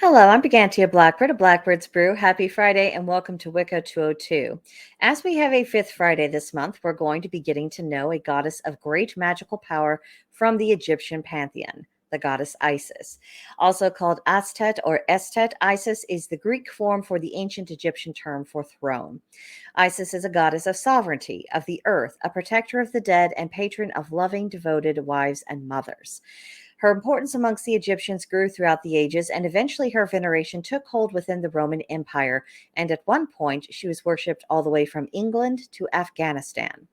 Hello, I'm Brigantia Blackbird of Blackbird's Brew. Happy Friday and welcome to Wicca 202. As we have a fifth Friday this month, we're going to be getting to know a goddess of great magical power from the Egyptian pantheon, the goddess Isis. Also called Astet or Estet, Isis is the Greek form for the ancient Egyptian term for throne. Isis is a goddess of sovereignty, of the earth, a protector of the dead, and patron of loving, devoted wives and mothers. Her importance amongst the Egyptians grew throughout the ages, and eventually her veneration took hold within the Roman Empire. And at one point, she was worshipped all the way from England to Afghanistan.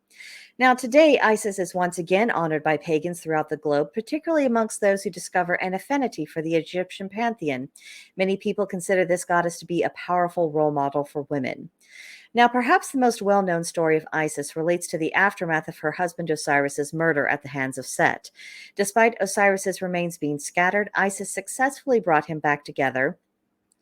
Now, today, Isis is once again honored by pagans throughout the globe, particularly amongst those who discover an affinity for the Egyptian pantheon. Many people consider this goddess to be a powerful role model for women. Now, perhaps the most well known story of Isis relates to the aftermath of her husband Osiris's murder at the hands of Set. Despite Osiris's remains being scattered, Isis successfully brought him back together,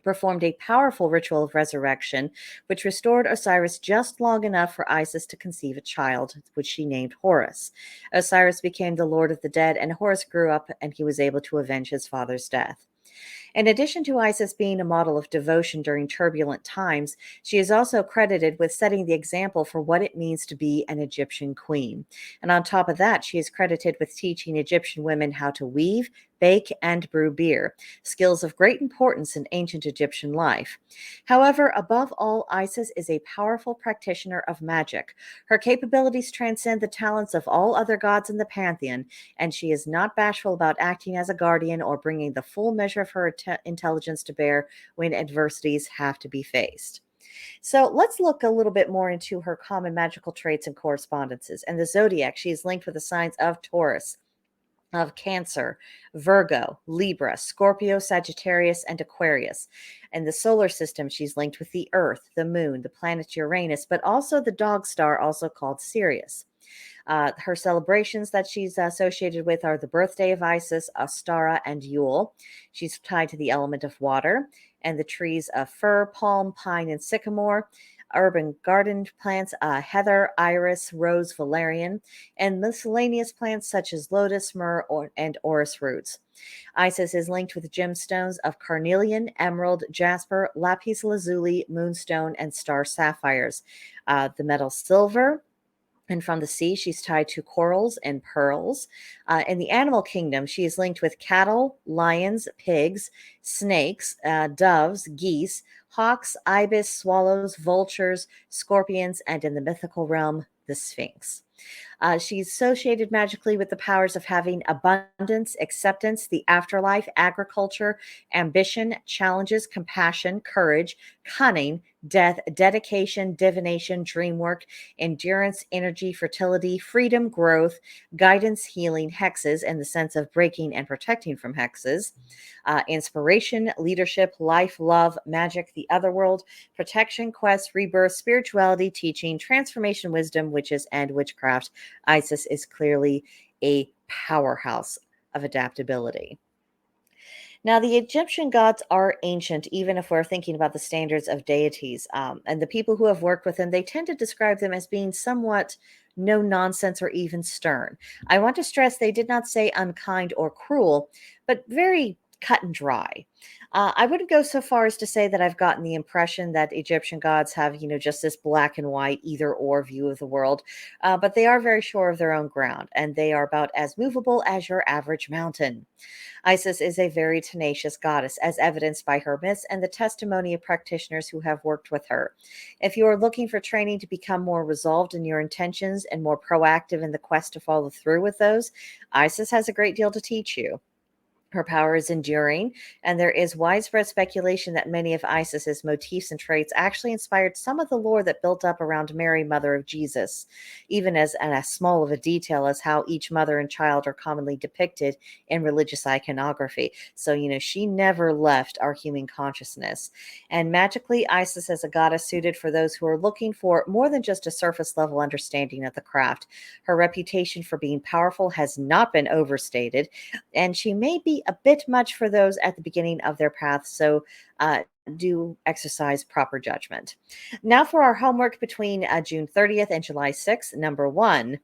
performed a powerful ritual of resurrection, which restored Osiris just long enough for Isis to conceive a child, which she named Horus. Osiris became the Lord of the Dead, and Horus grew up and he was able to avenge his father's death. In addition to Isis being a model of devotion during turbulent times, she is also credited with setting the example for what it means to be an Egyptian queen. And on top of that, she is credited with teaching Egyptian women how to weave, bake, and brew beer, skills of great importance in ancient Egyptian life. However, above all, Isis is a powerful practitioner of magic. Her capabilities transcend the talents of all other gods in the pantheon, and she is not bashful about acting as a guardian or bringing the full measure of her intelligence to bear when adversities have to be faced. So let's look a little bit more into her common magical traits and correspondences. And the zodiac, she is linked with the signs of Taurus, of Cancer, Virgo, Libra, Scorpio, Sagittarius, and Aquarius. And the solar system, she's linked with the Earth, the Moon, the planet Uranus, but also the dog star, also called Sirius. Her celebrations that she's associated with are the birthday of Isis, Ostara, and Yule. She's tied to the element of water and the trees of fir, palm, pine, and sycamore. Urban garden plants, heather, iris, rose, valerian, and miscellaneous plants such as lotus, myrrh, and orris roots. Isis is linked with gemstones of carnelian, emerald, jasper, lapis lazuli, moonstone, and star sapphires. The metal silver, and from the sea, she's tied to corals and pearls. In the animal kingdom, she is linked with cattle, lions, pigs, snakes, doves, geese, hawks, ibis, swallows, vultures, scorpions, and in the mythical realm, the Sphinx. She's associated magically with the powers of having abundance, acceptance, the afterlife, agriculture, ambition, challenges, compassion, courage, cunning, death, dedication, divination, dream work, endurance, energy, fertility, freedom, growth, guidance, healing, hexes in the sense of breaking and protecting from hexes, inspiration, leadership, life, love, magic, the other world, protection, quest, rebirth, spirituality, teaching, transformation, wisdom, witches, and witchcraft. Isis is clearly a powerhouse of adaptability. Now, the Egyptian gods are ancient, even if we're thinking about the standards of deities. And the people who have worked with them, they tend to describe them as being somewhat no nonsense or even stern. I want to stress they did not say unkind or cruel, but very cut and dry. I wouldn't go so far as to say that I've gotten the impression that Egyptian gods have, just this black and white either or view of the world, but they are very sure of their own ground, and they are about as movable as your average mountain. Isis is a very tenacious goddess, as evidenced by her myths and the testimony of practitioners who have worked with her. If you are looking for training to become more resolved in your intentions and more proactive in the quest to follow through with those, Isis has a great deal to teach you. Her power is enduring, and there is widespread speculation that many of Isis's motifs and traits actually inspired some of the lore that built up around Mary, mother of Jesus, even as small of a detail as how each mother and child are commonly depicted in religious iconography. So, she never left our human consciousness. And magically, Isis is a goddess suited for those who are looking for more than just a surface level understanding of the craft. Her reputation for being powerful has not been overstated, and she may be a bit much for those at the beginning of their path, so do exercise proper judgment. Now for our homework between June 30th and July 6th. Number one,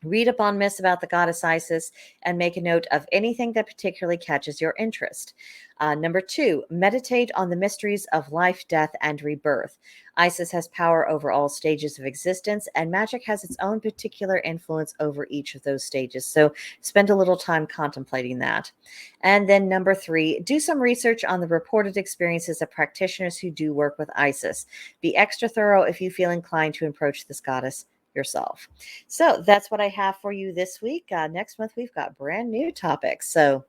Read up on myths about the goddess Isis and make a note of anything that particularly catches your interest. Number 2, meditate on the mysteries of life, death, and rebirth. Isis has power over all stages of existence, and magic has its own particular influence over each of those stages. So spend a little time contemplating that. And then number 3, do some research on the reported experiences of practitioners who do work with Isis. Be extra thorough if you feel inclined to approach this goddess yourself. So that's what I have for you this week. Next month, we've got brand new topics. So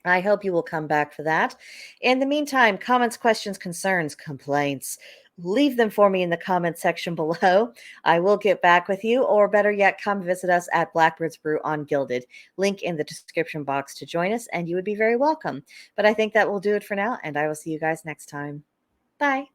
I hope you will come back for that. In the meantime, comments, questions, concerns, complaints, leave them for me in the comment section below. I will get back with you, or better yet, come visit us at Blackbird's Brew on Gilded. Link in the description box to join us, and you would be very welcome. But I think that will do it for now, and I will see you guys next time. Bye.